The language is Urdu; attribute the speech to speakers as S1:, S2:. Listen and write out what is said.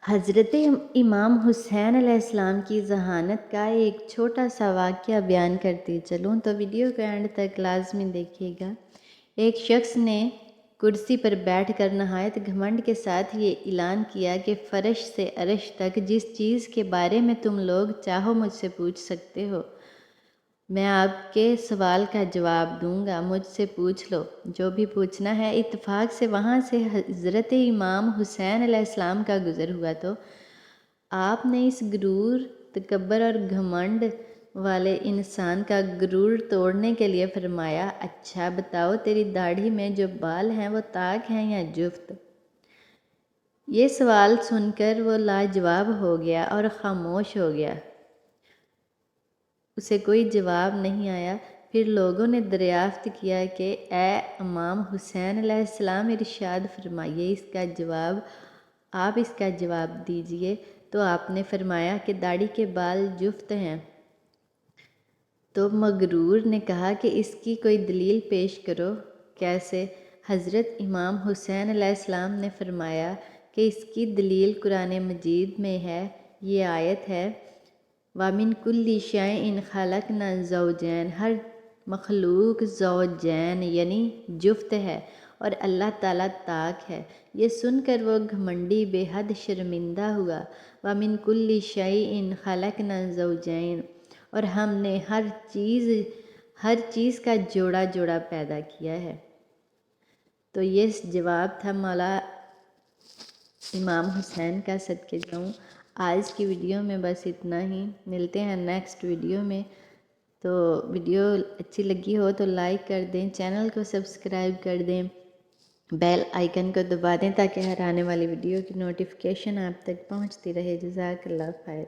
S1: حضرت امام حسین علیہ السلام کی ذہانت کا ایک چھوٹا سا واقعہ بیان کرتی چلوں تو ویڈیو کا اینڈ تک لازمی دیکھیے گا۔ ایک شخص نے کرسی پر بیٹھ کر نہایت گھمنڈ کے ساتھ یہ اعلان کیا کہ فرش سے عرش تک جس چیز کے بارے میں تم لوگ چاہو مجھ سے پوچھ سکتے ہو، میں آپ کے سوال کا جواب دوں گا، مجھ سے پوچھ لو جو بھی پوچھنا ہے۔ اتفاق سے وہاں سے حضرت امام حسین علیہ السلام کا گزر ہوا تو آپ نے اس غرور، تکبر اور گھمنڈ والے انسان کا غرور توڑنے کے لیے فرمایا، اچھا بتاؤ تیری داڑھی میں جو بال ہیں وہ طاق ہیں یا جفت؟ یہ سوال سن کر وہ لاجواب ہو گیا اور خاموش ہو گیا، اسے کوئی جواب نہیں آیا۔ پھر لوگوں نے دریافت کیا کہ اے امام حسین علیہ السلام ارشاد فرمائیے، آپ اس کا جواب دیجئے۔ تو آپ نے فرمایا کہ داڑھی کے بال جفت ہیں۔ تو مغرور نے کہا کہ اس کی کوئی دلیل پیش کرو۔ کیسے؟ حضرت امام حسین علیہ السلام نے فرمایا کہ اس کی دلیل قرآن مجید میں ہے، یہ آیت ہے، وَمِن كُلِّ شَيْءٍ خَلَقْنَا زَوْجَيْنِ، ہر مخلوق زوجین یعنی جفت ہے اور اللہ تعالیٰ طاق ہے۔ یہ سن کر وہ گھمنڈی بے حد شرمندہ ہوا۔ وَمِن كُلِّ شَيْءٍ خَلَقْنَا زَوْجَيْنِ، اور ہم نے ہر چیز کا جوڑا جوڑا پیدا کیا ہے۔ تو یہ جواب تھا مولا امام حسین کا، صدقے جاؤں۔ آج کی ویڈیو میں بس اتنا ہی، ملتے ہیں نیکسٹ ویڈیو میں۔ تو ویڈیو اچھی لگی ہو تو لائک کر دیں، چینل کو سبسکرائب کر دیں، بیل آئیکن کو دبا دیں تاکہ ہر آنے والی ویڈیو کی نوٹیفیکیشن آپ تک پہنچتی رہے۔ جزاک اللہ خیر۔